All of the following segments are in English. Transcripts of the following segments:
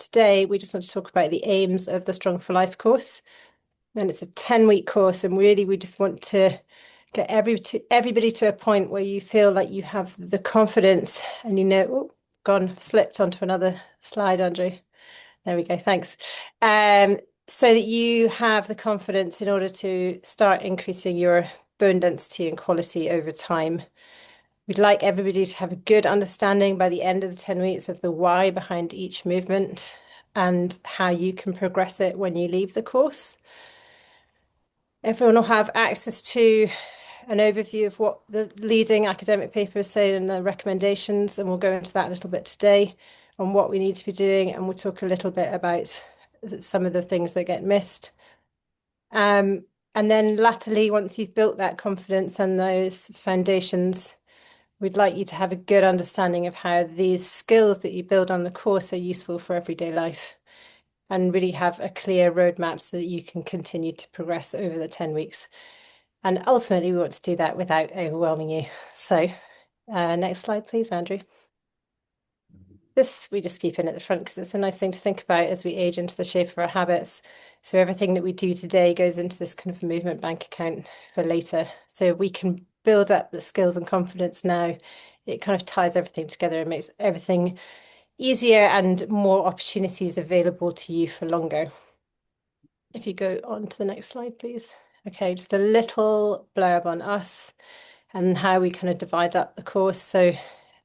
today we just want to talk about the aims of the Strong for Life course. And it's a 10-week course, and really we just want to get everybody to a point where you feel like you have the confidence and oh, gone, slipped onto another slide, Andrew. There we go, thanks. So that you have the confidence in order to start increasing your bone density and quality over time. We'd like everybody to have a good understanding by the end of the 10 weeks of the why behind each movement and how you can progress it when you leave the course. Everyone will have access to an overview of what the leading academic papers say and the recommendations, and we'll go into that a little bit today on what we need to be doing, and we'll talk a little bit about some of the things that get missed. And then latterly, once you've built that confidence and those foundations, we'd like you to have a good understanding of how these skills that you build on the course are useful for everyday life and really have a clear roadmap so that you can continue to progress over the 10 weeks. And ultimately, we want to do that without overwhelming you. So next slide, please, Andrew. This we just keep in at the front because it's a nice thing to think about as we age into the shape of our habits. So everything that we do today goes into this kind of movement bank account for later. So we can build up the skills and confidence now. It kind of ties everything together and makes everything easier and more opportunities available to you for longer. If you go on to the next slide, please. Okay, just a little blurb on us and how we kind of divide up the course. So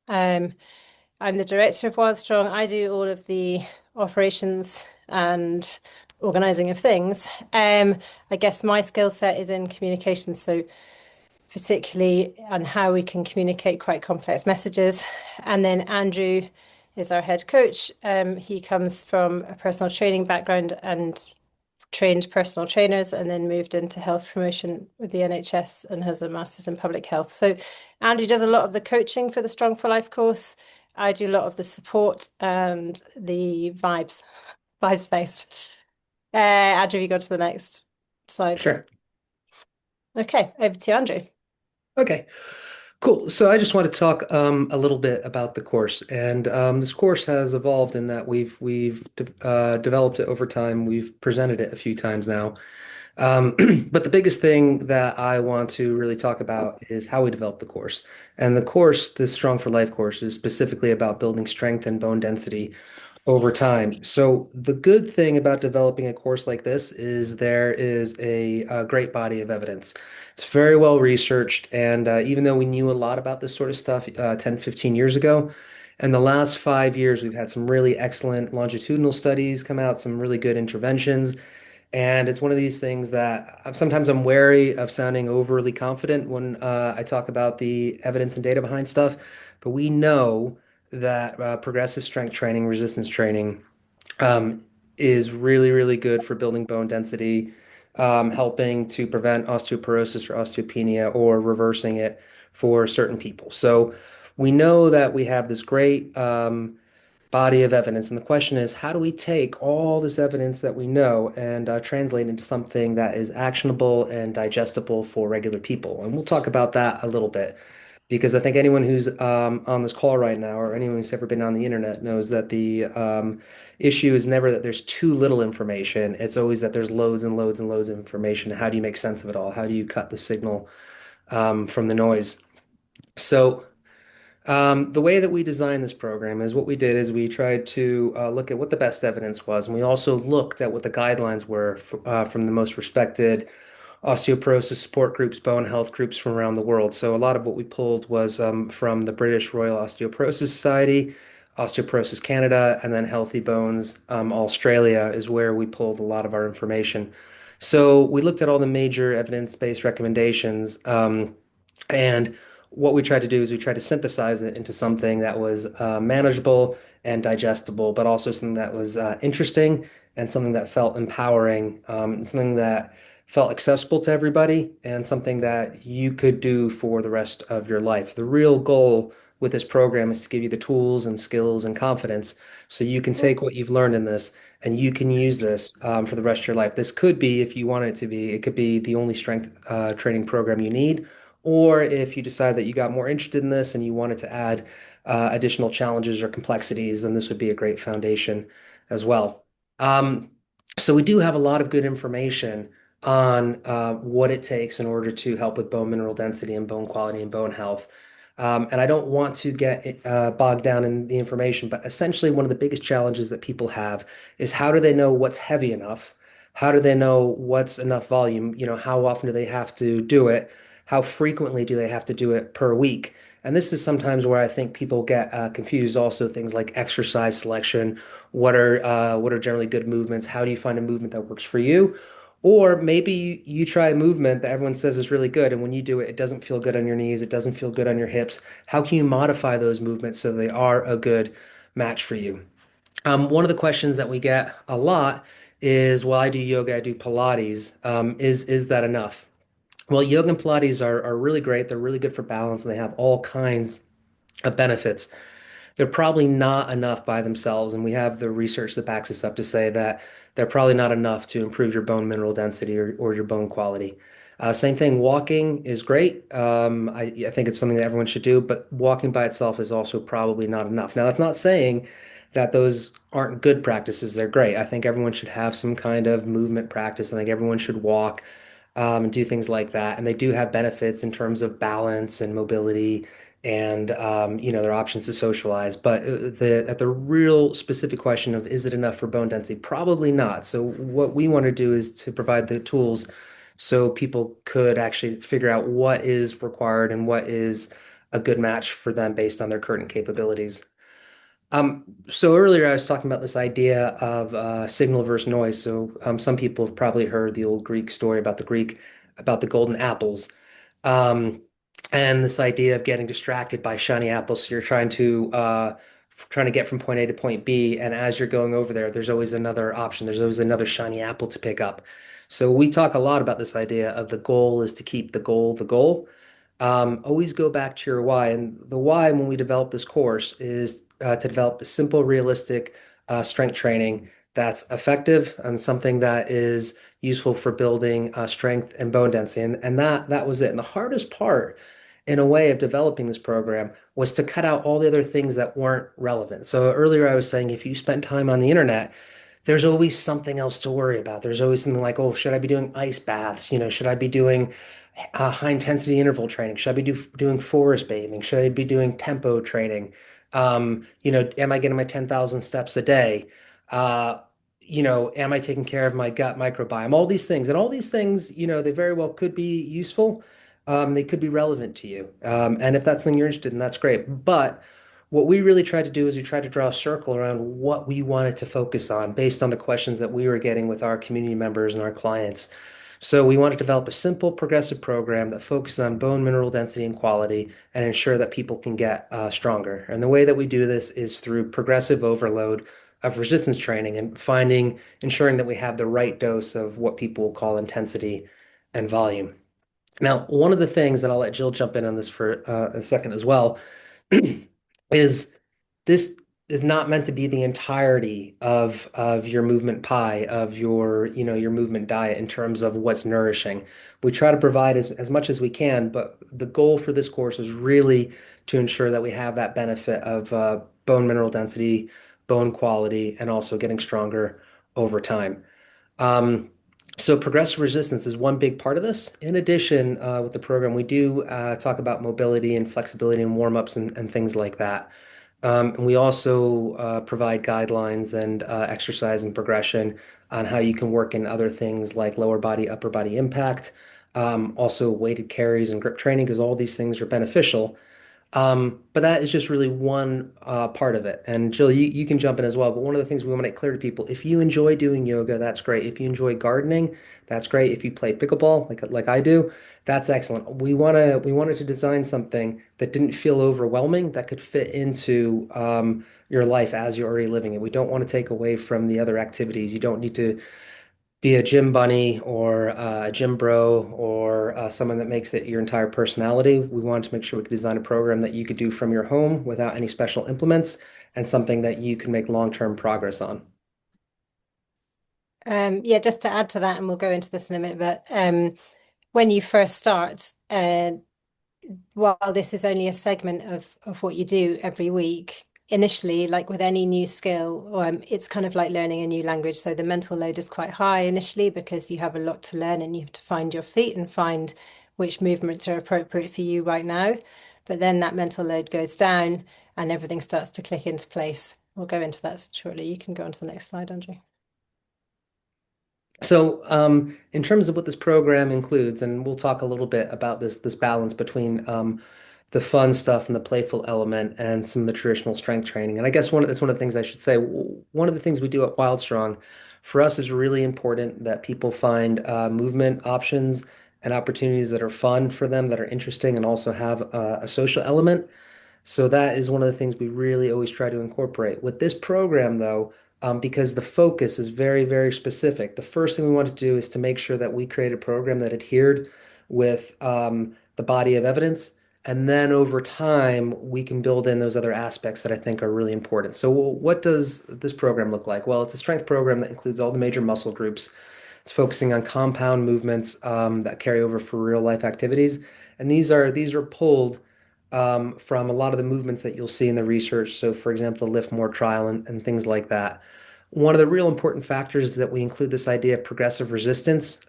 I'm the director of Wild Strong. I do all of the operations and organizing of things. I guess my skill set is in communication, so particularly on how we can communicate quite complex messages. And then Andrew is our head coach. He comes from a personal training background and trained personal trainers and then moved into health promotion with the NHS and has a master's in public health. So Andrew does a lot of the coaching for the Strong for Life course. I do a lot of the support and the vibes based. Andrew, you go to the next slide. Sure. Okay, over to you, Andrew. Okay. Cool. So I just want to talk a little bit about the course, and this course has evolved in that we've developed it over time. We've presented it a few times now, but the biggest thing that I want to really talk about is how we develop the course. And the course, this Strong for Life course, is specifically about building strength and bone density over time. So the good thing about developing a course like this is there is a great body of evidence. It's very well researched, and even though we knew a lot about this sort of stuff 10, 15 years ago, in the last 5 years, we've had some really excellent longitudinal studies come out, some really good interventions. And it's one of these things that sometimes I'm wary of sounding overly confident when I talk about the evidence and data behind stuff. But we know that progressive strength training, resistance training, um, is really, really good for building bone density, helping to prevent osteoporosis or osteopenia or reversing it for certain people. So we know that we have this great body of evidence. And the question is, how do we take all this evidence that we know and translate into something that is actionable and digestible for regular people? And we'll talk about that a little bit because I think anyone who's on this call right now or anyone who's ever been on the internet knows that the issue is never that there's too little information. It's always that there's loads and loads and loads of information. How do you make sense of it all? How do you cut the signal from the noise? So, the way that we designed this program is what we did is we tried to look at what the best evidence was, and we also looked at what the guidelines were from the most respected osteoporosis support groups, bone health groups from around the world. So a lot of what we pulled was from the British Royal Osteoporosis Society, Osteoporosis Canada, and then Healthy Bones Australia is where we pulled a lot of our information. So we looked at all the major evidence-based recommendations, and what we tried to do is we tried to synthesize it into something that was manageable and digestible, but also something that was interesting and something that felt empowering, something that felt accessible to everybody, and something that you could do for the rest of your life. The real goal with this program is to give you the tools and skills and confidence so you can take what you've learned in this and you can use this for the rest of your life. This could be, if you want it to be, it could be the only strength training program you need. Or if you decide that you got more interested in this and you wanted to add additional challenges or complexities, then this would be a great foundation. as well. Um, so we do have a lot of good information on what it takes in order to help with bone mineral density and bone quality and bone health. And I don't want to get bogged down in the information, but essentially one of the biggest challenges that people have is how do they know what's heavy enough? How do they know what's enough volume? How often do they have to do it? How frequently do they have to do it per week? And this is sometimes where I think people get confused. Also, things like exercise selection. What are generally good movements? How do you find a movement that works for you? Or maybe you try a movement that everyone says is really good, and when you do it, it doesn't feel good on your knees, it doesn't feel good on your hips. How can you modify those movements so they are a good match for you? One of the questions that we get a lot is, well, I do yoga, I do Pilates. Is that enough? Well, yoga and Pilates are really great. They're really good for balance, and they have all kinds of benefits. They're probably not enough by themselves, and we have the research that backs us up to say that they're probably not enough to improve your bone mineral density or your bone quality. Same thing, walking is great. I think it's something that everyone should do, but walking by itself is also probably not enough. Now, that's not saying that those aren't good practices. They're great. I think everyone should have some kind of movement practice. I think everyone should walk and do things like that. And they do have benefits in terms of balance and mobility and their options to socialize. But at the real specific question of is it enough for bone density? Probably not. So what we want to do is to provide the tools so people could actually figure out what is required and what is a good match for them based on their current capabilities. So earlier I was talking about this idea of signal versus noise. So some people have probably heard the old Greek story about the golden apples. Um, and this idea of getting distracted by shiny apples. So you're trying to get from point A to point B, and as you're going over there, there's always another option. There's always another shiny apple to pick up. So we talk a lot about this idea of the goal is to keep the goal the goal. Always go back to your why. And the why, when we develop this course, is to develop a simple, realistic strength training that's effective and something that is useful for building strength and bone density. And that was it. And the hardest part, in a way, of developing this program was to cut out all the other things that weren't relevant. So earlier I was saying if you spend time on the internet, there's always something else to worry about. There's always something like, oh, should I be doing ice baths? Should I be doing high intensity interval training? Should I be doing forest bathing? Should I be doing tempo training? Am I getting my 10,000 steps a day? Uh, am I taking care of my gut microbiome? All these things. And all these things, they very well could be useful. They could be relevant to you. And if that's something you're interested in, that's great. But what we really tried to do is we tried to draw a circle around what we wanted to focus on based on the questions that we were getting with our community members and our clients. So we want to develop a simple progressive program that focuses on bone mineral density and quality and ensure that people can get stronger. And the way that we do this is through progressive overload of resistance training and ensuring that we have the right dose of what people will call intensity and volume. Now, one of the things, and I'll let Jill jump in on this for a second as well, is this is not meant to be the entirety of your movement pie, of your movement diet in terms of what's nourishing. We try to provide as much as we can, but the goal for this course is really to ensure that we have that benefit of bone mineral density, bone quality, and also getting stronger over time. Um, so progressive resistance is one big part of this. In addition, with the program, we do talk about mobility and flexibility and warm-ups and things like that. And we also provide guidelines and exercise and progression on how you can work in other things like lower body, upper body impact, also weighted carries and grip training, because all these things are beneficial. But that is just really one part of it. And Jill, you can jump in as well. But one of the things we want to make clear to people, if you enjoy doing yoga, that's great. If you enjoy gardening, that's great. If you play pickleball, like I do, that's excellent. We wanted to design something that didn't feel overwhelming, that could fit into your life as you're already living it. We don't want to take away from the other activities. You don't need to be a gym bunny or a gym bro or someone that makes it your entire personality. We wanted to make sure we could design a program that you could do from your home without any special implements and something that you can make long-term progress on. Yeah, just to add to that, and we'll go into this in a minute, but when you first start, while this is only a segment of what you do every week, initially, like with any new skill, it's kind of like learning a new language. So the mental load is quite high initially because you have a lot to learn and you have to find your feet and find which movements are appropriate for you right now. But then that mental load goes down and everything starts to click into place. We'll go into that shortly. You can go on to the next slide, Andrew. So, in terms of what this program includes, and we'll talk a little bit about this balance between the fun stuff and the playful element and some of the traditional strength training. And I guess that's one of the things I should say. One of the things we do at Wild Strong for us is really important that people find movement options and opportunities that are fun for them, that are interesting, and also have a social element. So that is one of the things we really always try to incorporate. With this program, though, because the focus is very, very specific, the first thing we want to do is to make sure that we create a program that adhered with the body of evidence. And then over time, we can build in those other aspects that I think are really important. So, what does this program look like? Well, it's a strength program that includes all the major muscle groups. It's focusing on compound movements that carry over for real life activities. And these are pulled from a lot of the movements that you'll see in the research. So, for example, the Lift More trial and things like that. One of the real important factors is that we include this idea of progressive resistance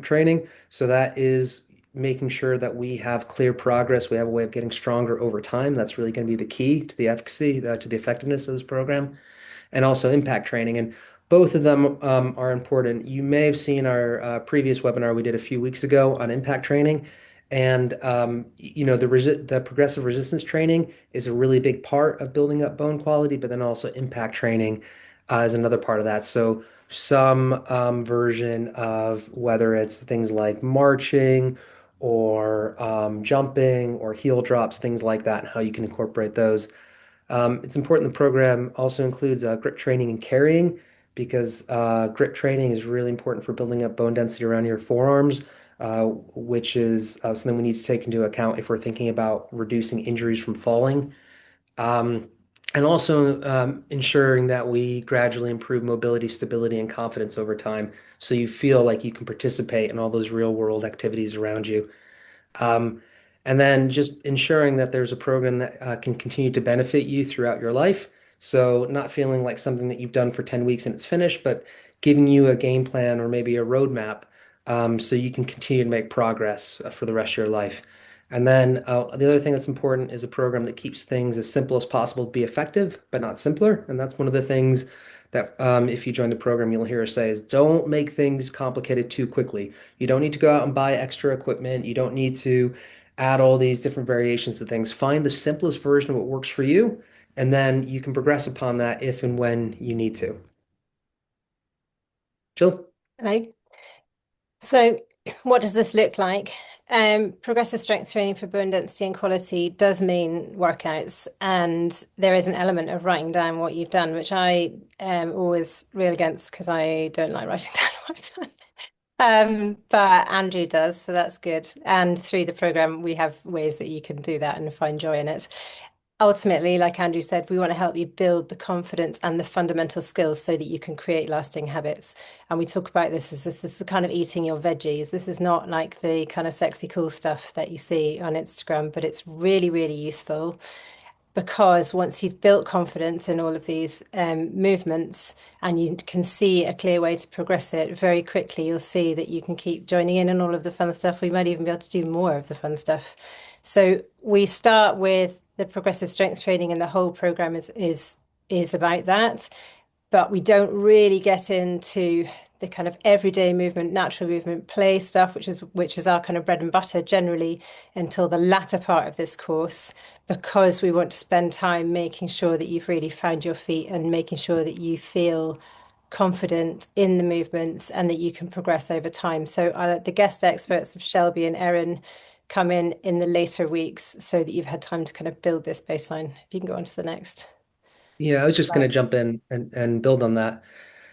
training. So that is making sure that we have clear progress. We have a way of getting stronger over time. That's really going to be the key to the efficacy, to the effectiveness of this program, and also impact training. And both of them are important. You may have seen our previous webinar we did a few weeks ago on impact training. And the progressive resistance training is a really big part of building up bone quality, but then also impact training is another part of that. So some version of whether it's things like marching or jumping or heel drops, things like that, and how you can incorporate those. It's important the program also includes grip training and carrying because grip training is really important for building up bone density around your forearms, which is something we need to take into account if we're thinking about reducing injuries from falling. Um, and also ensuring that we gradually improve mobility, stability, and confidence over time so you feel like you can participate in all those real world activities around you. Um, and then just ensuring that there's a program that can continue to benefit you throughout your life. So not feeling like something that you've done for 10 weeks and it's finished, but giving you a game plan or maybe a roadmap so you can continue to make progress for the rest of your life. And then the other thing that's important is a program that keeps things as simple as possible to be effective, but not simpler. And that's one of the things that if you join the program, you'll hear us say is don't make things complicated too quickly. You don't need to go out and buy extra equipment. You don't need to add all these different variations of things. Find the simplest version of what works for you, and then you can progress upon that if and when you need to. Jill? Hello. So, what does this look like? Progressive strength training for bone density and quality does mean workouts, and there is an element of writing down what you've done, which I am always real against because I don't like writing down what I've done. But Andrew does, so that's good. And through the program, we have ways that you can do that and find joy in it. Ultimately, like Andrew said, we want to help you build the confidence and the fundamental skills so that you can create lasting habits. And we talk about this is the kind of eating your veggies. This is not like the kind of sexy, cool stuff that you see on Instagram, but it's really, really useful because once you've built confidence in all of these movements and you can see a clear way to progress it very quickly, you'll see that you can keep joining in on all of the fun stuff. We might even be able to do more of the fun stuff. So we start with the progressive strength training, and the whole program is about that, but we don't really get into the kind of everyday movement, natural movement, play stuff, which is our kind of bread and butter generally until the latter part of this course, because we want to spend time making sure that you've really found your feet and making sure that you feel confident in the movements and that you can progress over time. So the guest experts of Shelby and Erin come in the later weeks so that you've had time to kind of build this baseline. If you can go on to the next. Yeah, I was just going to jump in and build on that.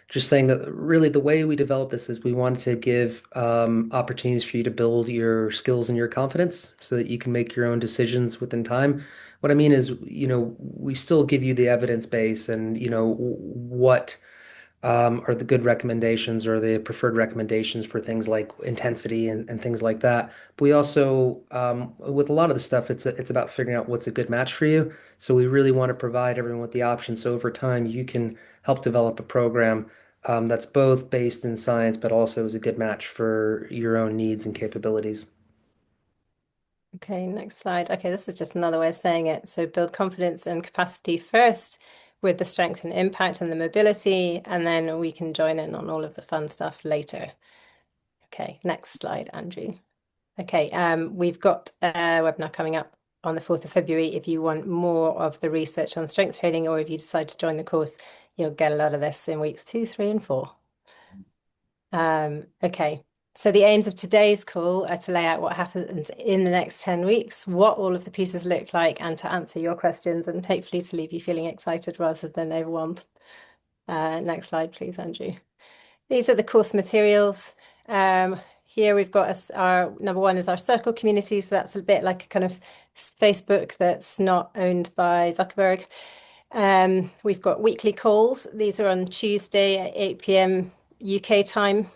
Just saying that really the way we develop this is we want to give opportunities for you to build your skills and your confidence so that you can make your own decisions within time. What I mean is, we still give you the evidence base and, what are the good recommendations or the preferred recommendations for things like intensity and things like that. But we also, with a lot of the stuff, it's about figuring out what's a good match for you. So we really want to provide everyone with the option. So over time, you can help develop a program that's both based in science, but also is a good match for your own needs and capabilities. Okay, next slide. Okay, this is just another way of saying it. So build confidence and capacity first with the strength and impact and the mobility, and then we can join in on all of the fun stuff later. Okay, next slide, Andrew. Okay, we've got a webinar coming up on the 4th of February. If you want more of the research on strength training, or if you decide to join the course, you'll get a lot of this in weeks 2, 3, and 4. Okay, so the aims of today's call are to lay out what happens in the next 10 weeks, what all of the pieces look like, and to answer your questions, and hopefully to leave you feeling excited rather than overwhelmed. Next slide, please, Andrew. These are the course materials. Here we've got our number one is our circle community. So that's a bit like a kind of Facebook that's not owned by Zuckerberg. We've got weekly calls. These are on Tuesday at 8 p.m. UK time.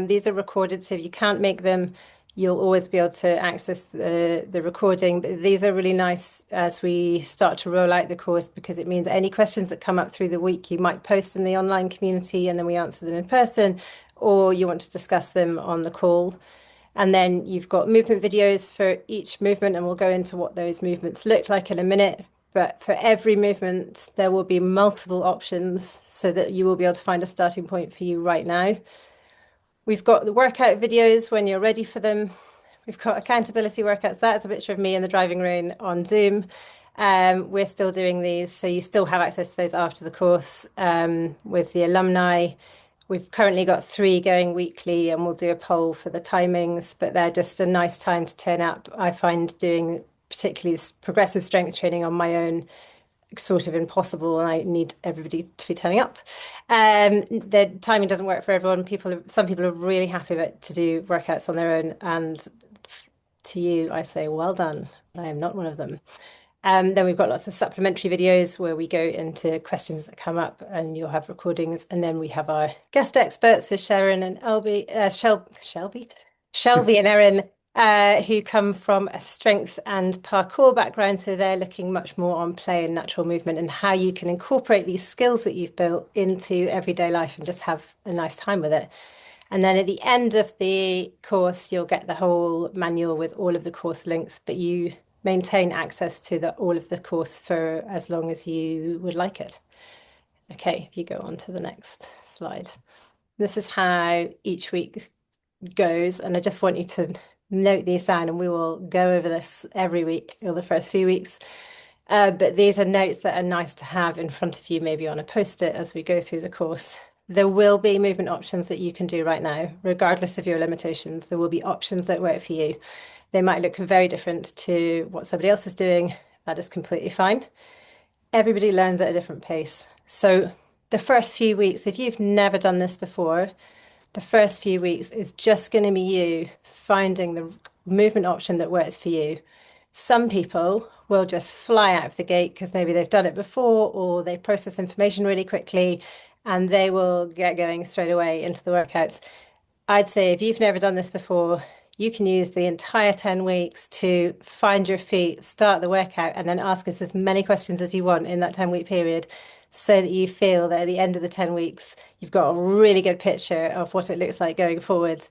These are recorded, so if you can't make them, you'll always be able to access the recording. But these are really nice as we start to roll out the course because it means any questions that come up through the week you might post in the online community and then we answer them in person, or you want to discuss them on the call. And then you've got movement videos for each movement, and we'll go into what those movements look like in a minute. But for every movement, there will be multiple options so that you will be able to find a starting point for you right now. We've got the workout videos when you're ready for them. We've got accountability workouts. That's a picture of me in the driving range on Zoom. We're still doing these, so you still have access to those after the course with the alumni. We've currently got 3 going weekly, and we'll do a poll for the timings, but they're just a nice time to turn up. I find doing particularly this progressive strength training on my own sort of impossible, and I need everybody to be turning up. The timing doesn't work for everyone. Some people are really happy to do workouts on their own, and to you, I say, well done. I am not one of them. Then we've got lots of supplementary videos where we go into questions that come up, and you'll have recordings. And then we have our guest experts with Sharon and Shelby and Erin, who come from a strength and parkour background. So they're looking much more on play and natural movement and how you can incorporate these skills that you've built into everyday life and just have a nice time with it. And then at the end of the course, you'll get the whole manual with all of the course links, but you maintain access to all of the course for as long as you would like it. Okay, if you go on to the next slide. This is how each week goes, and I just want you to note these down, and we will go over this every week or the first few weeks. But these are notes that are nice to have in front of you, maybe on a post-it as we go through the course. There will be movement options that you can do right now, regardless of your limitations. There will be options that work for you. They might look very different to what somebody else is doing. That is completely fine. Everybody learns at a different pace. So the first few weeks, if you've never done this before, the first few weeks is just going to be you finding the movement option that works for you. Some people will just fly out of the gate because maybe they've done it before or they process information really quickly and they will get going straight away into the workouts. I'd say if you've never done this before, you can use the entire 10 weeks to find your feet, start the workout, and then ask us as many questions as you want in that 10-week period so that you feel that at the end of the 10 weeks, you've got a really good picture of what it looks like going forwards.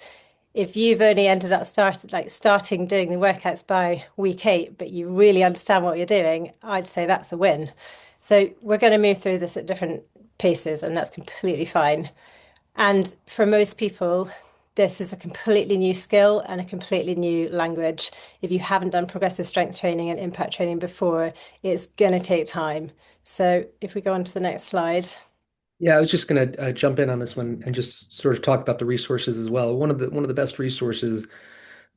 If you've only ended up starting doing the workouts by week 8, but you really understand what you're doing, I'd say that's a win. So we're going to move through this at different paces, and that's completely fine. And for most people, this is a completely new skill and a completely new language. If you haven't done progressive strength training and impact training before, it's going to take time. So if we go on to the next slide. Yeah, I was just going to jump in on this one and just sort of talk about the resources as well. One of the best resources,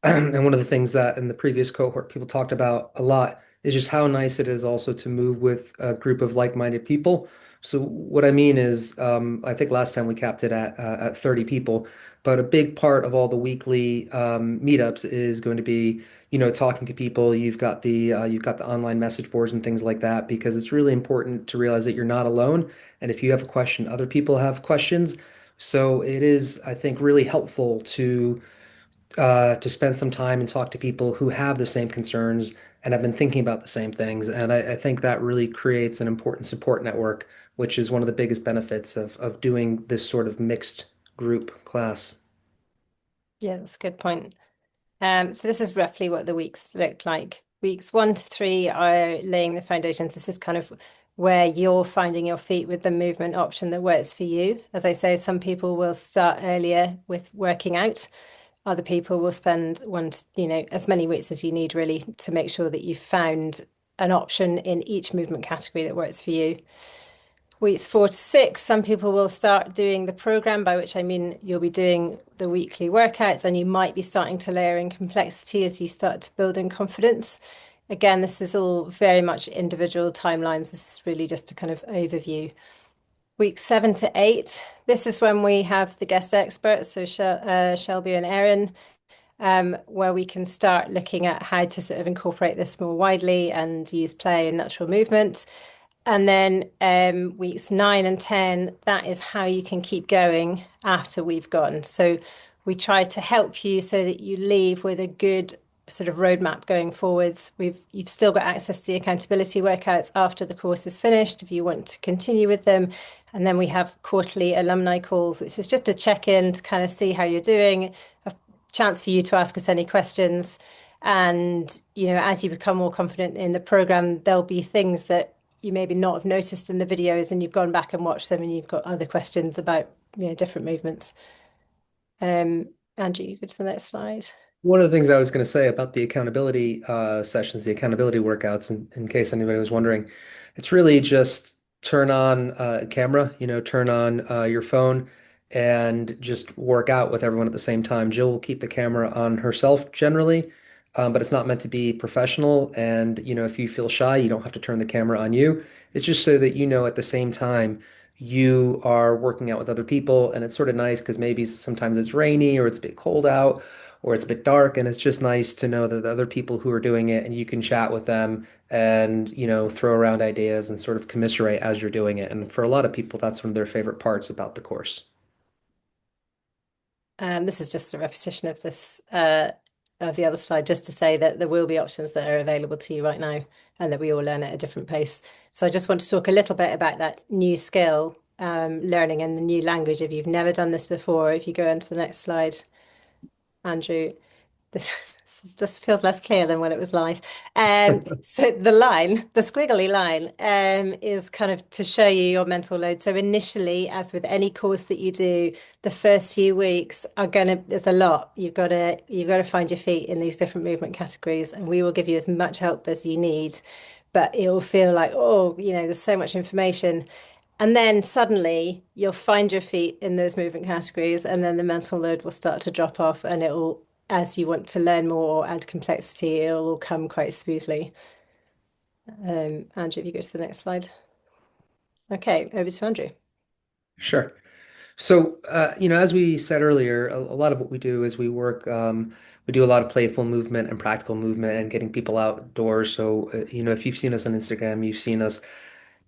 and one of the things that in the previous cohort people talked about a lot is just how nice it is also to move with a group of like-minded people So what I mean is, I think last time we capped it at 30 people, but a big part of all the weekly meetups is going to be, talking to people. You've got the online message boards and things like that because it's really important to realize that you're not alone. And if you have a question, other people have questions. So it is, I think, really helpful to spend some time and talk to people who have the same concerns and have been thinking about the same things. And I think that really creates an important support network, which is one of the biggest benefits of doing this sort of mixed group class. Yeah, that's a good point. So this is roughly what the weeks look like. Weeks 1 to 3 are laying the foundations. This is kind of where you're finding your feet with the movement option that works for you. As I say, some people will start earlier with working out. Other people will spend as many weeks as you need really to make sure that you've found an option in each movement category that works for you. Weeks 4 to 6, some people will start doing the program, by which I mean you'll be doing the weekly workouts and you might be starting to layer in complexity as you start to build in confidence. Again, this is all very much individual timelines. This is really just a kind of overview. Week 7 to 8, this is when we have the guest experts, so Shelby and Erin, where we can start looking at how to sort of incorporate this more widely and use play and natural movement. And then weeks 9 and 10, that is how you can keep going after we've gone. So we try to help you so that you leave with a good sort of roadmap going forwards. You've still got access to the accountability workouts after the course is finished if you want to continue with them. And then we have quarterly alumni calls, which is just a check-in to kind of see how you're doing, a chance for you to ask us any questions. And, as you become more confident in the program, there'll be things that you maybe not have noticed in the videos and you've gone back and watched them and you've got other questions about, different movements. Andrew, you go to the next slide. One of the things I was going to say about the accountability sessions, the accountability workouts, in case anybody was wondering, it's really just turn on a camera, turn on your phone and just work out with everyone at the same time. Jill will keep the camera on herself generally, but it's not meant to be professional. And, if you feel shy, you don't have to turn the camera on you. It's just so that at the same time, you are working out with other people. And it's sort of nice because maybe sometimes it's rainy or it's a bit cold out or it's a bit dark, and it's just nice to know that the other people who are doing it and you can chat with them and throw around ideas and sort of commiserate as you're doing it. And for a lot of people, that's one of their favorite parts about the course. This is just a repetition of this of the other slide, just to say that there will be options that are available to you right now and that we all learn at a different pace. So I just want to talk a little bit about that new skill, learning in the new language. If you've never done this before, if you go into the next slide, Andrew, this just feels less clear than when it was live. So the squiggly line, is kind of to show you your mental load. So initially, as with any course that you do, the first few weeks there's a lot. You've got to find your feet in these different movement categories, and we will give you as much help as you need. But it will feel like, oh, there's so much information. And then suddenly you'll find your feet in those movement categories, and then the mental load will start to drop off, and as you want to learn more or add complexity, it'll all come quite smoothly. Andrew, if you go to the next slide. Okay, over to Andrew. Sure. So, as we said earlier, a lot of what we do is we do a lot of playful movement and practical movement and getting people outdoors. So, if you've seen us on Instagram, you've seen us,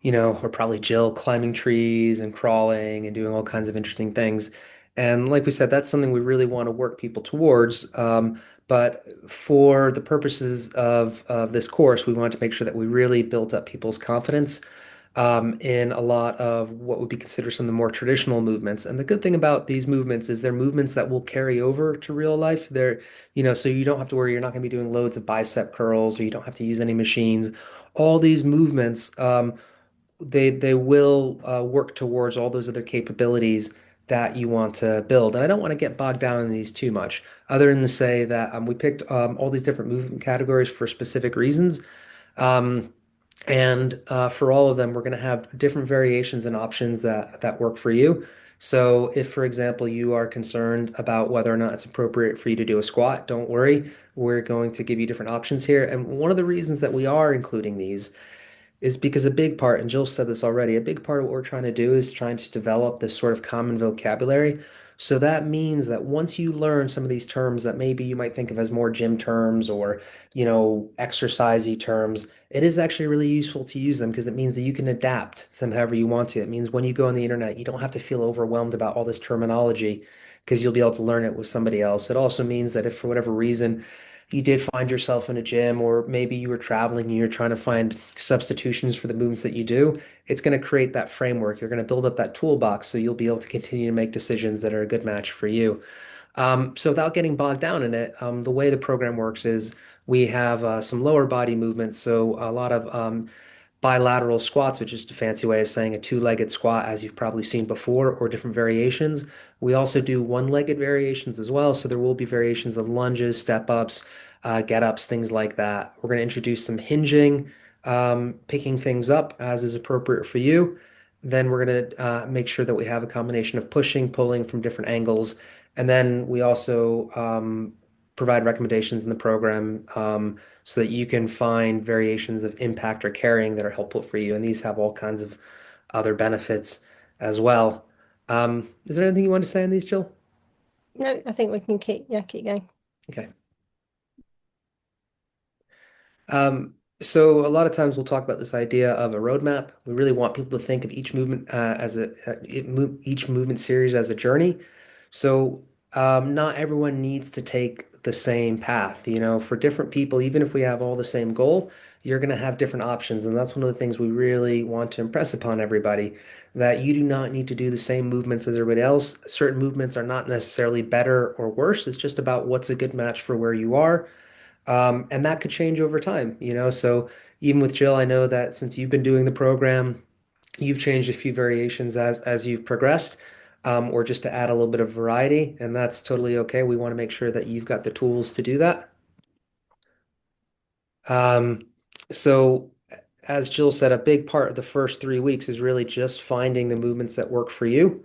or probably Jill climbing trees and crawling and doing all kinds of interesting things. And like we said, that's something we really want to work people towards. But for the purposes of this course, we want to make sure that we really built up people's confidence in a lot of what would be considered some of the more traditional movements. And the good thing about these movements is they're movements that will carry over to real life. So you don't have to worry, you're not going to be doing loads of bicep curls or you don't have to use any machines. All these movements, they will work towards all those other capabilities that you want to build. And I don't want to get bogged down in these too much, other than to say that we picked all these different movement categories for specific reasons. Um, and for all of them, we're going to have different variations and options that work for you. So if, for example, you are concerned about whether or not it's appropriate for you to do a squat, don't worry. We're going to give you different options here. And one of the reasons that we are including these is because a big part, and Jill said this already, a big part of what we're trying to do is trying to develop this sort of common vocabulary. So that means that once you learn some of these terms that maybe you might think of as more gym terms or, exercisey terms, it is actually really useful to use them because it means that you can adapt to them however you want to. It means when you go on the internet, you don't have to feel overwhelmed about all this terminology because you'll be able to learn it with somebody else. It also means that if for whatever reason you did find yourself in a gym, or maybe you were traveling and you're trying to find substitutions for the movements that you do, it's going to create that framework. You're going to build up that toolbox so you'll be able to continue to make decisions that are a good match for you. So without getting bogged down in it, the way the program works is we have some lower body movements. So a lot of bilateral squats, which is a fancy way of saying a two-legged squat, as you've probably seen before, or different variations. We also do one-legged variations as well. So there will be variations of lunges, step-ups, get-ups, things like that. We're going to introduce some hinging, picking things up as is appropriate for you. Then we're going to make sure that we have a combination of pushing, pulling from different angles. And then we also provide recommendations in the program so that you can find variations of impact or carrying that are helpful for you. And these have all kinds of other benefits as well. Is there anything you want to say on these, Jill? No, I think we can keep going. Okay. So a lot of times we'll talk about this idea of a roadmap. We really want people to think of each movement as each movement series as a journey. So not everyone needs to take the same path. For different people, even if we have all the same goal, you're going to have different options, and that's one of the things we really want to impress upon everybody, that you do not need to do the same movements as everybody else. Certain movements are not necessarily better or worse. It's just about what's a good match for where you are. And that could change over time. So even with Jill, I know that since you've been doing the program, you've changed a few variations as you've progressed, or just to add a little bit of variety, and that's totally okay. We want to make sure that you've got the tools to do that. Um, so as Jill said, a big part of the first 3 weeks is really just finding the movements that work for you.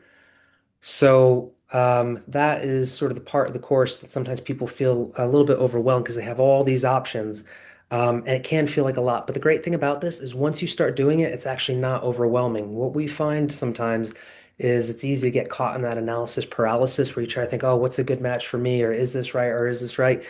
So that is sort of the part of the course that sometimes people feel a little bit overwhelmed because they have all these options. And it can feel like a lot. But the great thing about this is once you start doing it, it's actually not overwhelming. What we find sometimes is it's easy to get caught in that analysis paralysis where you try to think, oh, what's a good match for me? Or is this right? Or is this right?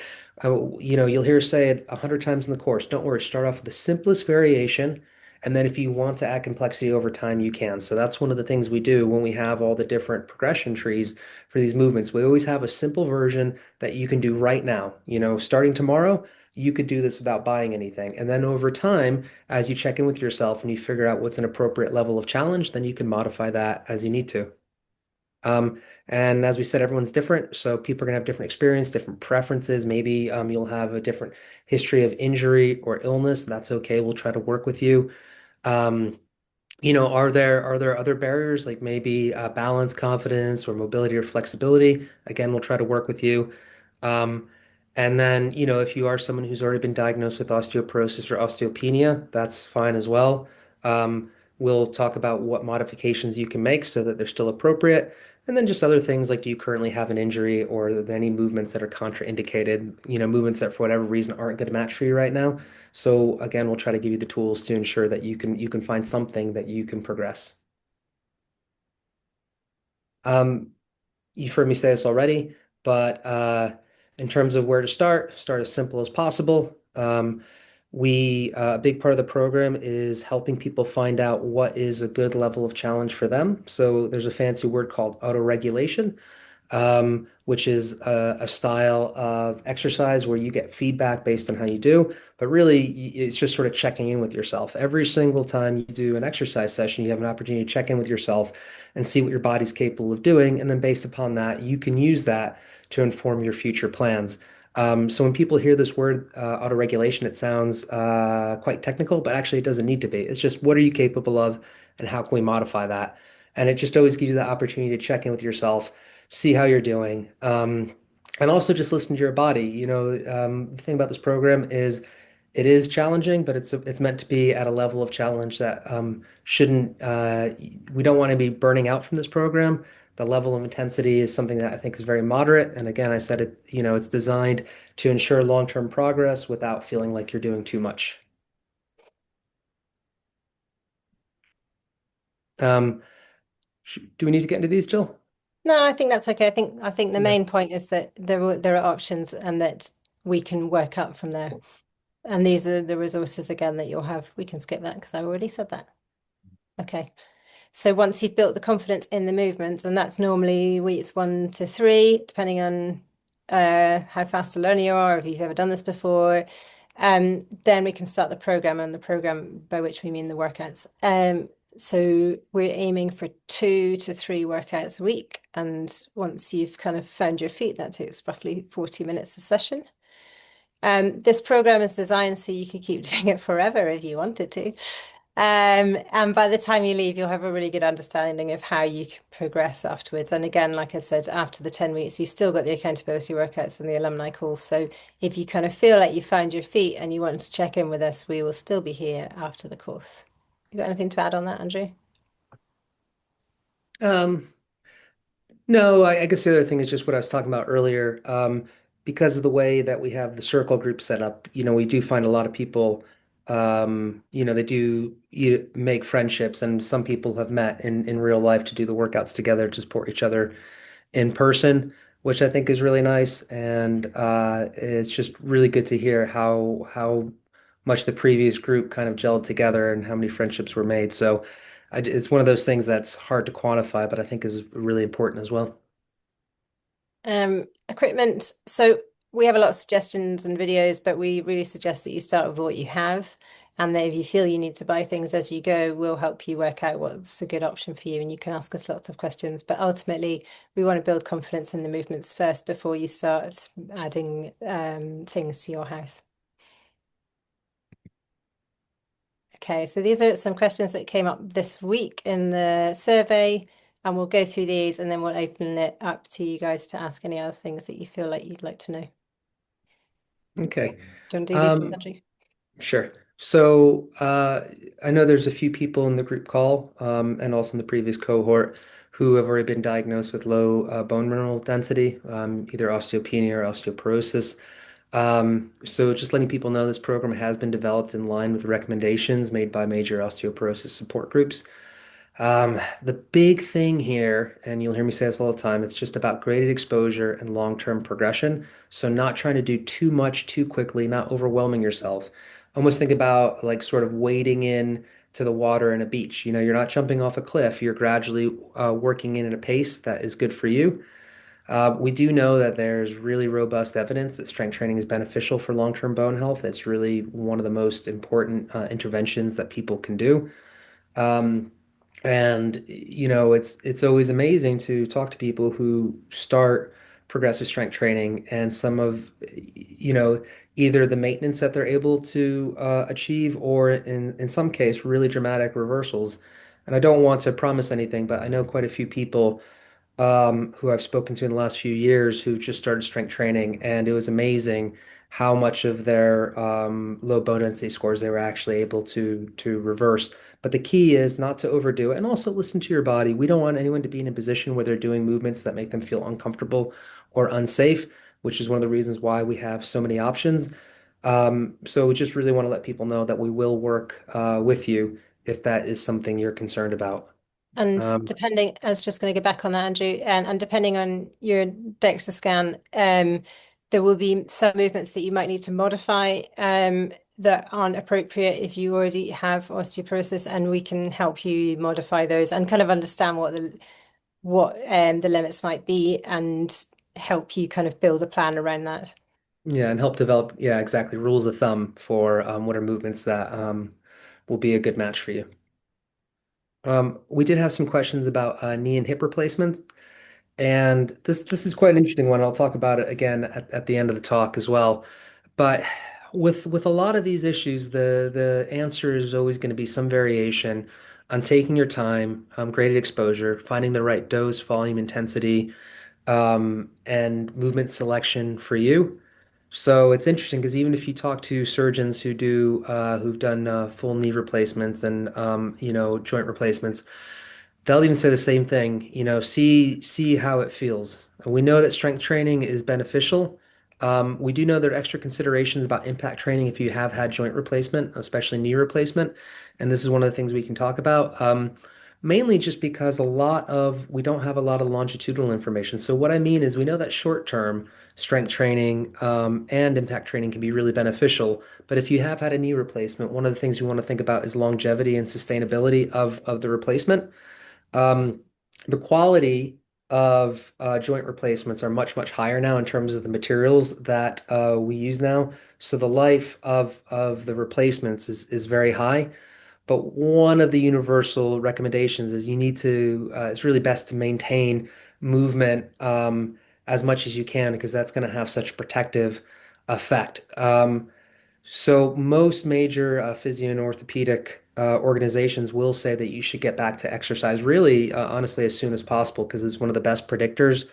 You'll hear us say it 100 times in the course. Don't worry, start off with the simplest variation. And then if you want to add complexity over time, you can. So that's one of the things we do when we have all the different progression trees for these movements. We always have a simple version that you can do right now. Starting tomorrow, you could do this without buying anything. And then over time, as you check in with yourself and you figure out what's an appropriate level of challenge, then you can modify that as you need to. And as we said, everyone's different. So people are going to have different experience, different preferences. Maybe you'll have a different history of injury or illness. That's okay. We'll try to work with you. Um, are there other barriers like maybe balance, confidence, or mobility or flexibility? Again, we'll try to work with you. Um, and then, if you are someone who's already been diagnosed with osteoporosis or osteopenia, that's fine as well. We'll talk about what modifications you can make so that they're still appropriate. And then just other things like do you currently have an injury or are there any movements that are contraindicated, movements that for whatever reason aren't good match for you right now. So again, we'll try to give you the tools to ensure that you can find something that you can progress. Um, you've heard me say this already, but in terms of where to start as simple as possible. A big part of the program is helping people find out what is a good level of challenge for them. So there's a fancy word called autoregulation, which is a style of exercise where you get feedback based on how you do. But really, it's just sort of checking in with yourself. Every single time you do an exercise session, you have an opportunity to check in with yourself and see what your body's capable of doing. And then based upon that, you can use that to inform your future plans. So when people hear this word autoregulation, it sounds quite technical, but actually it doesn't need to be. It's just what are you capable of and how can we modify that? And it just always gives you the opportunity to check in with yourself, see how you're doing. And also just listen to your body. The thing about this program is it is challenging, but it's meant to be at a level of challenge that shouldn't we don't want to be burning out from this program. The level of intensity is something that I think is very moderate. And again, I said it's designed to ensure long-term progress without feeling like you're doing too much. Um, do we need to get into these, Jill? No, I think that's okay. I think the Yeah. main point is that there are options and that we can work up from there. And these are the resources again that you'll have. We can skip that because I already said that. Okay. So once you've built the confidence in the movements, and that's normally weeks 1 to 3, depending on how fast a learner you are, if you've ever done this before, then we can start the program, and the program by which we mean the workouts. So we're aiming for 2 to 3 workouts a week, and once you've kind of found your feet, that takes roughly 40 minutes a session. This program is designed so you can keep doing it forever if you wanted to. And by the time you leave, you'll have a really good understanding of how you can progress afterwards. And again, like I said, after the 10 weeks, you've still got the accountability workouts and the alumni calls. So if you kind of feel like you found your feet and you want to check in with us, we will still be here after the course. You got anything to add on that, Andrew? Um, no, I guess the other thing is just what I was talking about earlier. Because of the way that we have the circle group set up, we do find a lot of people, they do make friendships, and some people have met in real life to do the workouts together to support each other in person, which I think is really nice. And it's just really good to hear how much the previous group kind of gelled together and how many friendships were made. So it's one of those things that's hard to quantify, but I think is really important as well. Equipment. So we have a lot of suggestions and videos, but we really suggest that you start with what you have. And that if you feel you need to buy things as you go, we'll help you work out what's a good option for you. And you can ask us lots of questions. But ultimately, we want to build confidence in the movements first before you start adding things to your house. Okay, so these are some questions that came up this week in the survey, and we'll go through these and then we'll open it up to you guys to ask any other things that you feel like you'd like to know. Okay. Do you want to do these, Um, Andrew? sure. So I know there's a few people in the group call, and also in the previous cohort who have already been diagnosed with low bone mineral density, either osteopenia or osteoporosis. So just letting people know this program has been developed in line with recommendations made by major osteoporosis support groups. The big thing here, and you'll hear me say this all the time, it's just about graded exposure and long-term progression. So not trying to do too much too quickly, not overwhelming yourself. Almost think about like sort of wading in to the water in a beach. You're not jumping off a cliff. You're gradually working in at a pace that is good for you. We do know that there's really robust evidence that strength training is beneficial for long-term bone health. It's really one of the most important interventions that people can do. Um, and it's always amazing to talk to people who start progressive strength training, and some of either the maintenance that they're able to achieve, or in some case really dramatic reversals. And I don't want to promise anything, but I know quite a few people who I've spoken to in the last few years who just started strength training, and it was amazing how much of their low bone density scores they were actually able to reverse. But the key is not to overdo it, and also listen to your body. We don't want anyone to be in a position where they're doing movements that make them feel uncomfortable or unsafe, which is one of the reasons why we have so many options. So we just really want to let people know that we will work with you if that is something you're concerned about. And Um, depending, I was just going to get back on that, Andrew, and depending on your DEXA scan, there will be some movements that you might need to modify that aren't appropriate if you already have osteoporosis, and we can help you modify those and kind of understand what the limits might be and help you kind of build a plan around that. Yeah, and help develop, yeah, exactly, rules of thumb for what are movements that will be a good match for you. We did have some questions about knee and hip replacements, and this is quite an interesting one. I'll talk about it again at the end of the talk as well. But with a lot of these issues, the answer is always going to be some variation on taking your time, graded exposure, finding the right dose, volume, intensity, and movement selection for you. So it's interesting because even if you talk to surgeons who've done full knee replacements and joint replacements, they'll even say the same thing. See how it feels. We know that strength training is beneficial. We do know there are extra considerations about impact training if you have had joint replacement, especially knee replacement, and this is one of the things we can talk about. mainly just because we don't have a lot of longitudinal information. So what I mean is we know that short-term strength training and impact training can be really beneficial. But if you have had a knee replacement, one of the things we want to think about is longevity and sustainability of the replacement. Um, the quality of joint replacements are much, much higher now in terms of the materials that we use now. So the life of the replacements is very high. But one of the universal recommendations is it's really best to maintain movement as much as you can because that's going to have such a protective effect. So most major physio and orthopedic organizations will say that you should get back to exercise really, honestly, as soon as possible because it's one of the best predictors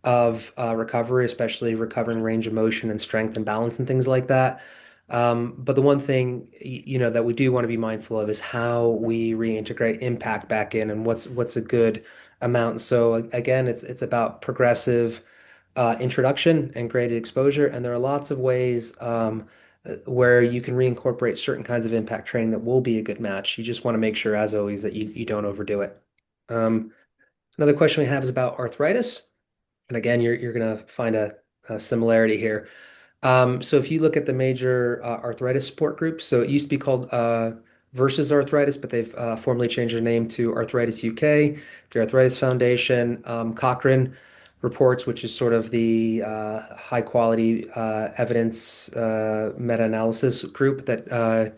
of recovery, especially recovering range of motion and strength and balance and things like that. But the one thing that we do want to be mindful of is how we reintegrate impact back in and what's a good amount. So again, it's about progressive introduction and graded exposure, and there are lots of ways where you can reincorporate certain kinds of impact training that will be a good match. You just want to make sure, as always, that you don't overdo it. Um, Another question we have is about arthritis. And again, you're going to find a similarity here. So if you look at the major arthritis support groups, so it used to be called Versus Arthritis, but they've formally changed their name to Arthritis UK, the Arthritis Foundation, Cochrane Reports, which is sort of the high quality evidence meta-analysis group that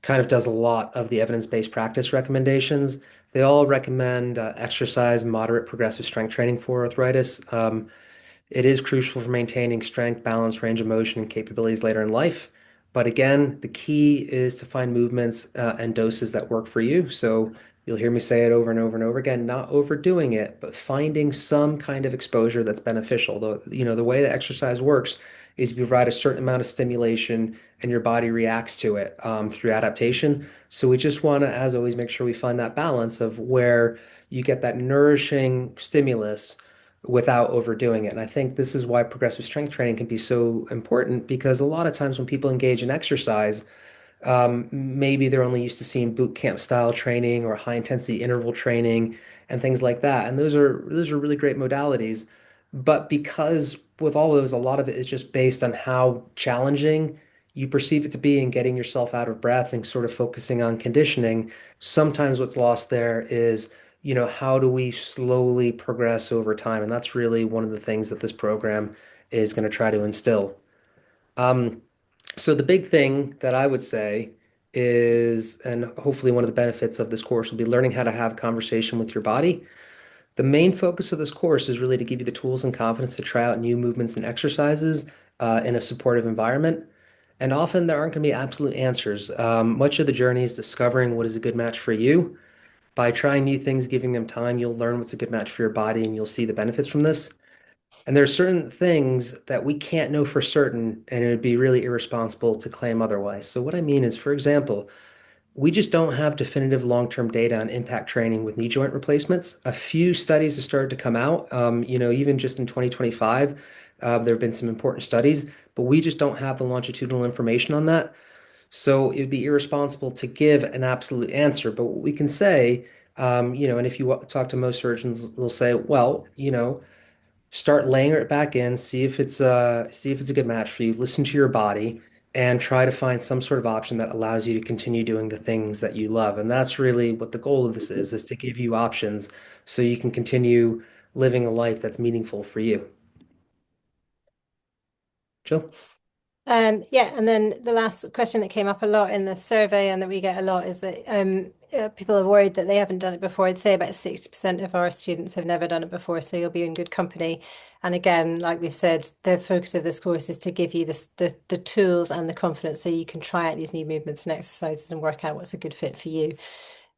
kind of does a lot of the evidence-based practice recommendations. They all recommend exercise, moderate progressive strength training for arthritis. It is crucial for maintaining strength, balance, range of motion, and capabilities later in life. But again, the key is to find movements and doses that work for you. So you'll hear me say it over and over and over again, not overdoing it, but finding some kind of exposure that's beneficial. The way that exercise works is you provide a certain amount of stimulation and your body reacts to it through adaptation. So we just want to, as always, make sure we find that balance of where you get that nourishing stimulus without overdoing it. And I think this is why progressive strength training can be so important because a lot of times when people engage in exercise, maybe they're only used to seeing boot camp style training or high intensity interval training and things like that. And those are really great modalities. But because with all of those, a lot of it is just based on how challenging you perceive it to be and getting yourself out of breath and sort of focusing on conditioning. Sometimes what's lost there is, how do we slowly progress over time? And that's really one of the things that this program is going to try to instill. Um, so the big thing that I would say is, and hopefully one of the benefits of this course will be learning how to have a conversation with your body. The main focus of this course is really to give you the tools and confidence to try out new movements and exercises in a supportive environment. And often there aren't going to be absolute answers. Much of the journey is discovering what is a good match for you. By trying new things, giving them time, you'll learn what's a good match for your body and you'll see the benefits from this. And there are certain things that we can't know for certain, and it would be really irresponsible to claim otherwise. So, what I mean is, for example, we just don't have definitive long-term data on impact training with knee joint replacements. A few studies have started to come out, even just in 2025, there have been some important studies, but we just don't have the longitudinal information on that. So it would be irresponsible to give an absolute answer. But what we can say, and if you talk to most surgeons, they'll say, well, start laying it back in, see if it's a good match for you, listen to your body, and try to find some sort of option that allows you to continue doing the things that you love. And that's really what the goal of this is to give you options so you can continue living a life that's meaningful for you. Jill? Yeah, and then the last question that came up a lot in the survey and that we get a lot is that people are worried that they haven't done it before. I'd say about 60% of our students have never done it before, so you'll be in good company. And again, like we've said, the focus of this course is to give you the tools and the confidence so you can try out these new movements and exercises and work out what's a good fit for you.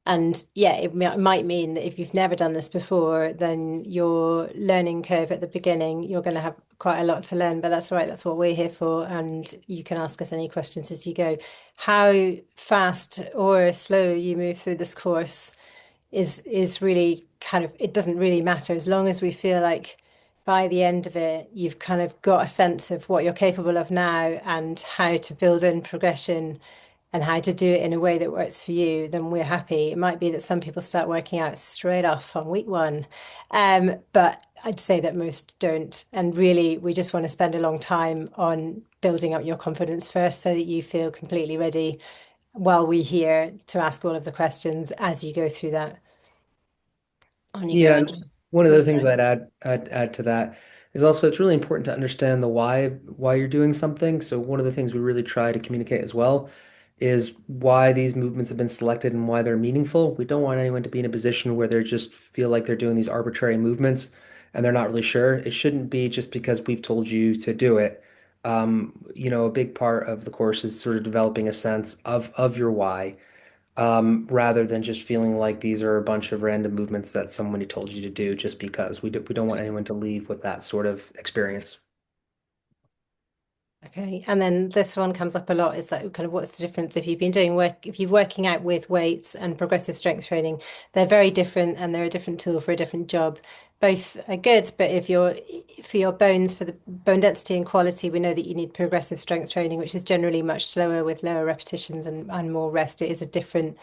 And yeah, it might mean that if you've never done this before, then your learning curve at the beginning, you're going to have quite a lot to learn, but that's all right. That's what we're here for. And you can ask us any questions as you go. How fast or slow you move through this course is really kind of, it doesn't really matter as long as we feel like by the end of it, you've kind of got a sense of what you're capable of now and how to build in progression and how to do it in a way that works for you, then we're happy. It might be that some people start working out straight off on week one, but I'd say that most don't. And really, we just want to spend a long time on building up your confidence first so that you feel completely ready while we're here to ask all of the questions as you go through that. On you go, Yeah, Andrew. one of Oh, the things sorry. I'd add to that is also it's really important to understand the why you're doing something. So one of the things we really try to communicate as well is why these movements have been selected and why they're meaningful. We don't want anyone to be in a position where they just feel like they're doing these arbitrary movements and they're not really sure. It shouldn't be just because we've told you to do it. A big part of the course is sort of developing a sense of your why rather than just feeling like these are a bunch of random movements that somebody told you to do just because. We don't want anyone to leave with that sort of experience. Okay, and then this one comes up a lot is that kind of what's the difference if you've been doing work, if you're working out with weights and progressive strength training, they're very different and they're a different tool for a different job. Both are good, but if you're for your bones, for the bone density and quality, we know that you need progressive strength training, which is generally much slower with lower repetitions and more rest. It is a different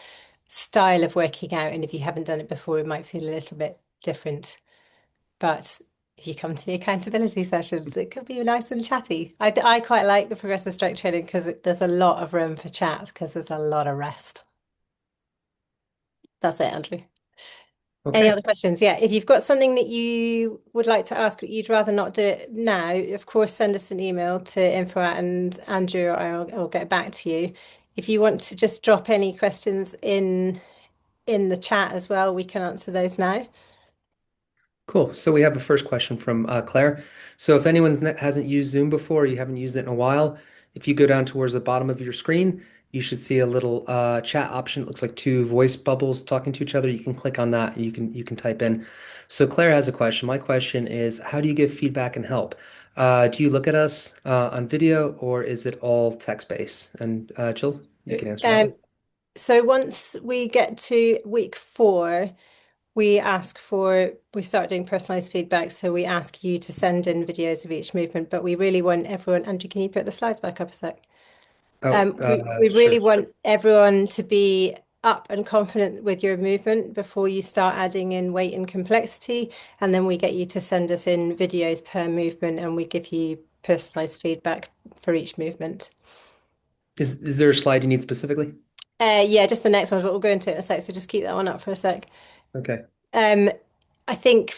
style of working out, and if you haven't done it before, it might feel a little bit different. But if you come to the accountability sessions, it could be nice and chatty. I quite like the progressive strength training because there's a lot of room for chat because there's a lot of rest. That's it, Andrew. Any Okay, other questions? Yeah, if you've got something that you would like to ask, but you'd rather not do it now, of course, send us an email to info and Andrew, or I'll get back to you. If you want to just drop any questions in the chat as well, we can answer those now. cool. So we have a first question from Claire. So if hasn't used Zoom before, you haven't used it in a while, if you go down towards the bottom of your screen, you should see a little chat option. It looks like two voice bubbles talking to each other. You can click on that and you can type in. So Claire has a question. My question is, how do you give feedback and help? Do you look at us on video or is it all text-based? And Jill, you can answer that one. Um, so once we get to week 4, we start doing personalized feedback. So we ask you to send in videos of each movement, but we really want everyone, Andrew, can you put the slides back up a sec? Oh, We sure. really want everyone to be up and confident with your movement before you start adding in weight and complexity. And then we get you to send us in videos per movement and we give you personalized feedback for each movement. Is there a slide you need specifically? Yeah, just the next one, but we'll go into it in a sec. So just keep that one up for a sec. Okay. Um, I think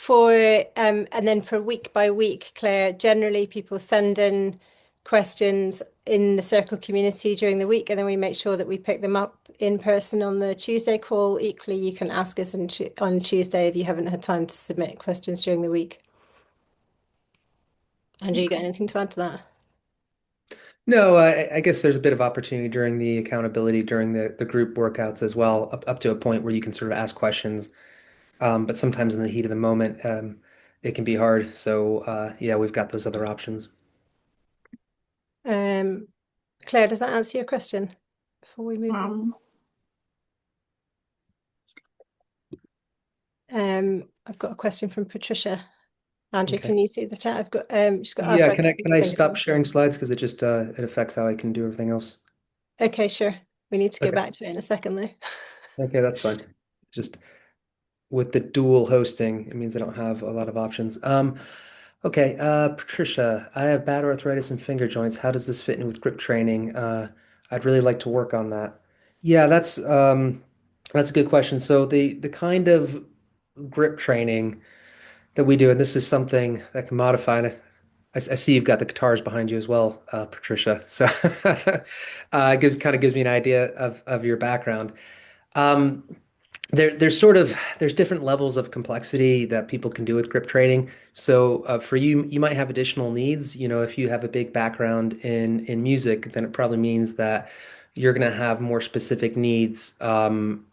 and then for week by week, Claire, generally people send in questions in the Circle community during the week, and then we make sure that we pick them up in person on the Tuesday call. Equally, you can ask us on Tuesday if you haven't had time to submit questions during the week. Andrew, you got anything to add to that? No, I guess there's a bit of opportunity during the accountability during the group workouts as well, up to a point where you can sort of ask questions. But sometimes in the heat of the moment, it can be hard. So yeah, we've got those other options. Um, Claire, does that answer your question before we move on? Um, I've got a question from Patricia. Andrew, Okay. can you see the chat? I've got she's got Yeah, arthritis of can the I finger. stop sharing slides because it just it affects how I can do everything else. Okay, sure. We need to go Okay. back to it in a second though. Okay, that's fine. Just with the dual hosting, it means I don't have a lot of options. Okay, Patricia, I have bad arthritis in finger joints. How does this fit in with grip training? I'd really like to work on that. Yeah, that's a good question. So the kind of grip training that we do, and this is something that can modify. And I see you've got the guitars behind you as well, Patricia. So gives me an idea of your background. Um, there's different levels of complexity that people can do with grip training. So for you, you might have additional needs. You know, if you have a big background in music, then it probably means that you're going to have more specific needs on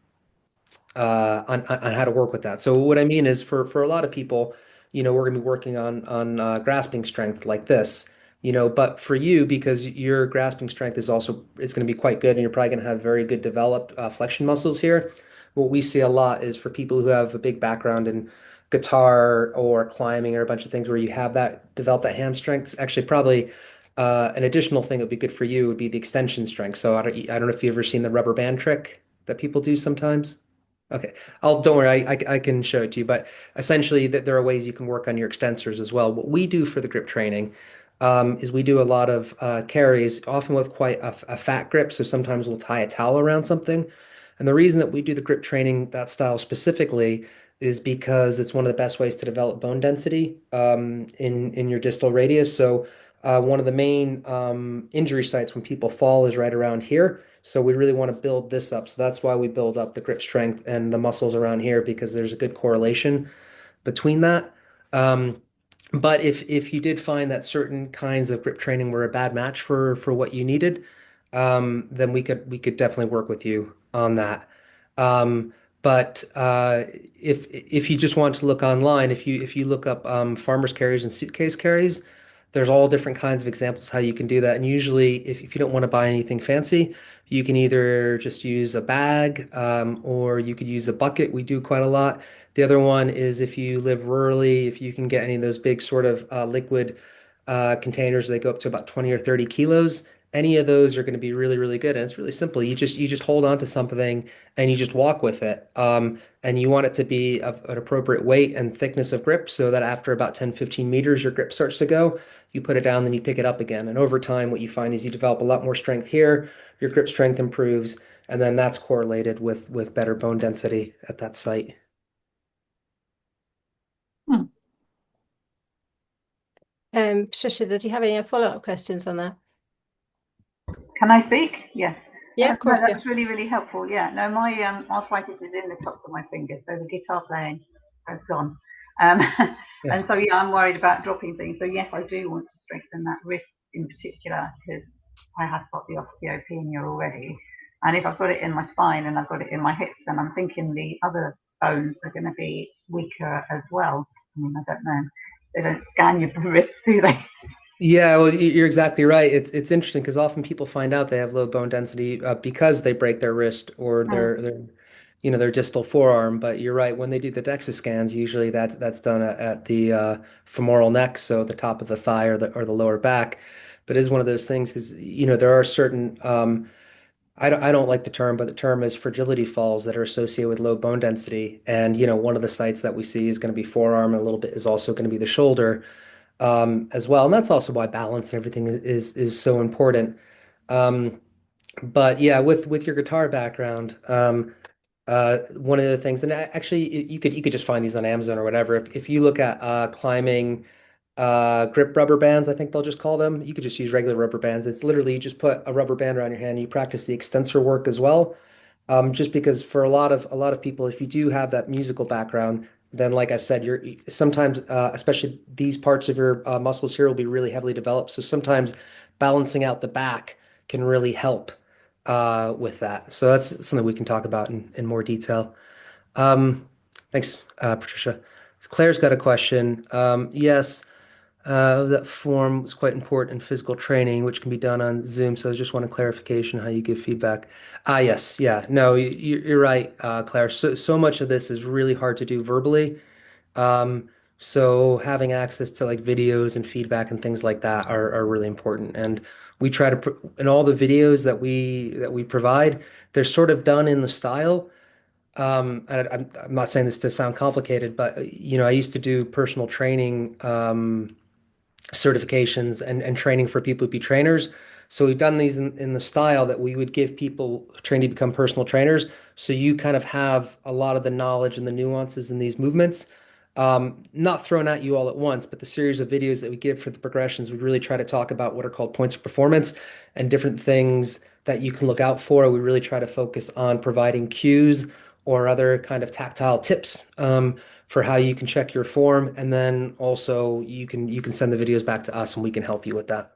how to work with that. So what I mean is for a lot of people, we're going to be working on grasping strength like this. But for you, because your grasping strength is going to be quite good, and you're probably going to have very good developed flexion muscles here. What we see a lot is for people who have a big background in guitar or climbing or a bunch of things where you have that develop that hand strength, actually probably An additional thing that would be good for you would be the extension strength. So I don't know if you've ever seen the rubber band trick that people do sometimes. Okay, don't worry, I can show it to you. But essentially, that there are ways you can work on your extensors as well. What we do for the grip training is we do a lot of carries, often with quite a fat grip. So sometimes we'll tie a towel around something. And the reason that we do the grip training that style specifically is because it's one of the best ways to develop bone density in your distal radius. So one of the main injury sites when people fall is right around here. So we really want to build this up. So that's why we build up the grip strength and the muscles around here because there's a good correlation between that. Um, but if you did find that certain kinds of grip training were a bad match for what you needed, then we could definitely work with you on that. But if you just want to look online, if you look up farmers carries and suitcase carries, there's all different kinds of examples how you can do that. And usually, if you don't want to buy anything fancy, you can either just use a bag or you could use a bucket. We do quite a lot. The other one is if you live rurally, if you can get any of those big sort of liquid containers, they go up to about 20 or 30 kilos. Any of those are going to be really, really good. And it's really simple. You just hold on to something and you just walk with it. And you want it to be of an appropriate weight and thickness of grip so that after about 10, 15 meters, your grip starts to go. You put it down, then you pick it up again. And over time, what you find is you develop a lot more strength here, your grip strength improves, and then that's correlated with better bone density at that site. Hmm. Patricia, did you have any follow-up questions on that? Can I speak? Yes. Yeah, of No, course, that yeah. was really, really helpful. Yeah, no, my arthritis is in the tops of my fingers, so the guitar playing has gone. Um, Yeah. and so, yeah, I'm worried about dropping things. So, yes, I do want to strengthen that wrist in particular because I have got the osteopenia already. And if I've got it in my spine and I've got it in my hips, then I'm thinking the other bones are going to be weaker as well. I mean, I don't know. They don't scan your wrists, do they? Yeah, well, you're exactly right. It's interesting because often people find out they have low bone density because they break their wrist or Mm. their distal forearm. But you're right. When they do the DEXA scans, usually that's done at the femoral neck, so the top of the thigh or the lower back. But it is one of those things because there are certain I don't like the term, but the term is fragility falls that are associated with low bone density. And one of the sites that we see is going to be forearm, and a little bit is also going to be the shoulder as well. And that's also why balance and everything is so important. Um, but yeah, with your guitar background, one of the things, and actually you could just find these on Amazon or whatever. If you look at climbing grip rubber bands, I think they'll just call them. You could just use regular rubber bands. It's literally you just put a rubber band around your hand and you practice the extensor work as well. Just because for a lot of people, if you do have that musical background, then like I said, you're sometimes, especially these parts of your muscles here will be really heavily developed. So sometimes balancing out the back can really help with that. So that's something we can talk about in more detail. Um, thanks, Patricia. Claire's got a question. Yes. That form was quite important in physical training, which can be done on Zoom. So I just want a clarification how you give feedback. Yes, yeah, no, you're right, Claire. So much of this is really hard to do verbally. Um, so having access to like videos and feedback and things like that are really important. And we try to in all the videos that we provide, they're sort of done in the style. And I'm not saying this to sound complicated, but I used to do personal training. Certifications and training for people to be trainers. So we've done these in the style that we would give people trained to become personal trainers. So you kind of have a lot of the knowledge and the nuances in these movements, not thrown at you all at once, but the series of videos that we give for the progressions, we really try to talk about what are called points of performance and different things that you can look out for. We really try to focus on providing cues or other kind of tactile tips. For how you can check your form, and then also you can send the videos back to us and we can help you with that.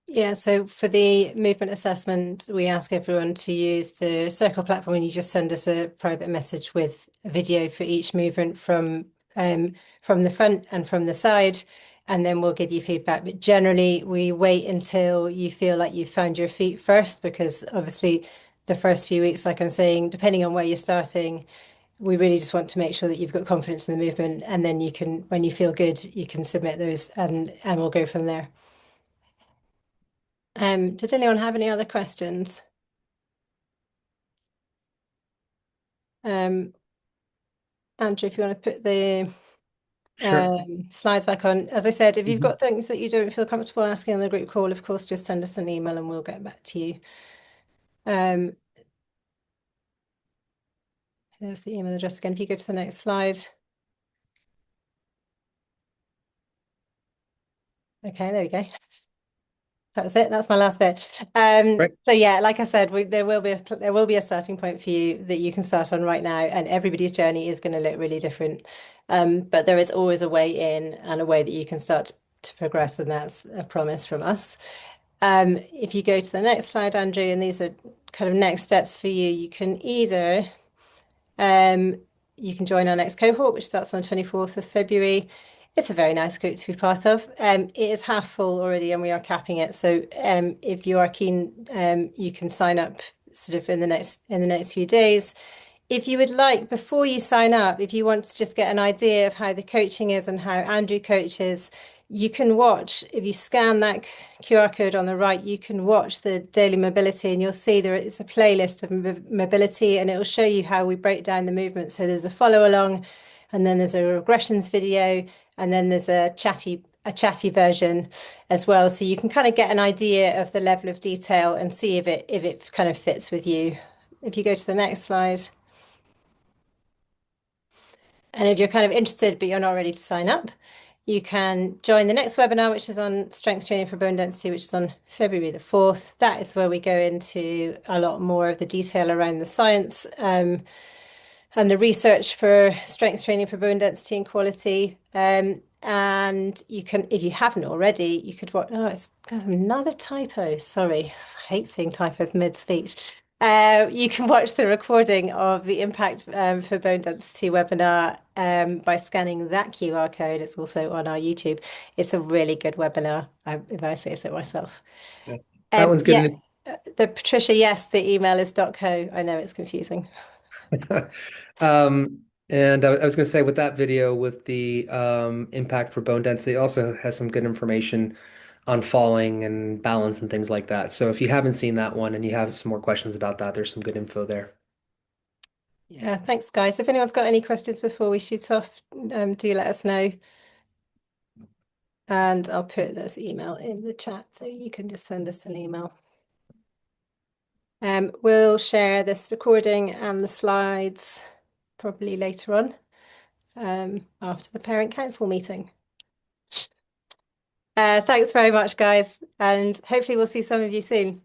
Yeah, so for the movement assessment, we ask everyone to use the Circle platform and you just send us a private message with a video for each movement from the front and from the side, and then we'll give you feedback. But generally, we wait until you feel like you've found your feet first, because obviously the first few weeks, like I'm saying, depending on where you're starting, we really just want to make sure that you've got confidence in the movement, and then you can, when you feel good, you can submit those and we'll go from there. Did anyone have any other questions? Andrew, if you want to put the Sure. slides back on. As I said, if you've Mhm. got things that you don't feel comfortable asking on the group call, of course, just send us an email and we'll get back to you. Here's the email address again. If you go to the next slide. Okay, there we go. That's it. That's my last bit. Right. So yeah, like I said, there will be a starting point for you that you can start on right now, and everybody's journey is going to look really different. But there is always a way in and a way that you can start to progress, and that's a promise from us. If you go to the next slide, Andrew, and these are kind of next steps for you, you can either you can join our next cohort, which starts on the 24th of February. It's a very nice group to be part of. It is half full already, and we are capping it. So if you are keen, you can sign up sort of in the next few days. If you would like, before you sign up, if you want to just get an idea of how the coaching is and how Andrew coaches, you can watch, if you scan that QR code on the right, you can watch the daily mobility and you'll see there is a playlist of mobility and it will show you how we break down the movement. So there's a follow along and then there's a regressions video and then there's a chatty version as well. So you can kind of get an idea of the level of detail and see if it kind of fits with you. If you go to the next slide. And if you're kind of interested, but you're not ready to sign up, you can join the next webinar, which is on strength training for bone density, which is on February the 4th. That is where we go into a lot more of the detail around the science and the research for strength training for bone density and quality. And you can, if you haven't already, you could watch. Oh, it's another typo. Sorry, I hate seeing typos mid-speech. You can watch the recording of the Impact for Bone Density webinar by scanning that QR code. It's also on our YouTube. It's a really good webinar, if I say so myself. Yeah. That one's Yeah, good. the Patricia, yes, the email is .co. I know it's confusing. And I was going to say with that video with the impact for bone density it also has some good information on falling and balance and things like that. So if you haven't seen that one and you have some more questions about that, there's some good info there. Yeah, thanks, guys. If anyone's got any questions before we shoot off, do let us know. And I'll put this email in the chat so you can just send us an email. We'll share this recording and the slides probably later on after the parent council meeting. Thanks very much, guys, and hopefully we'll see some of you soon.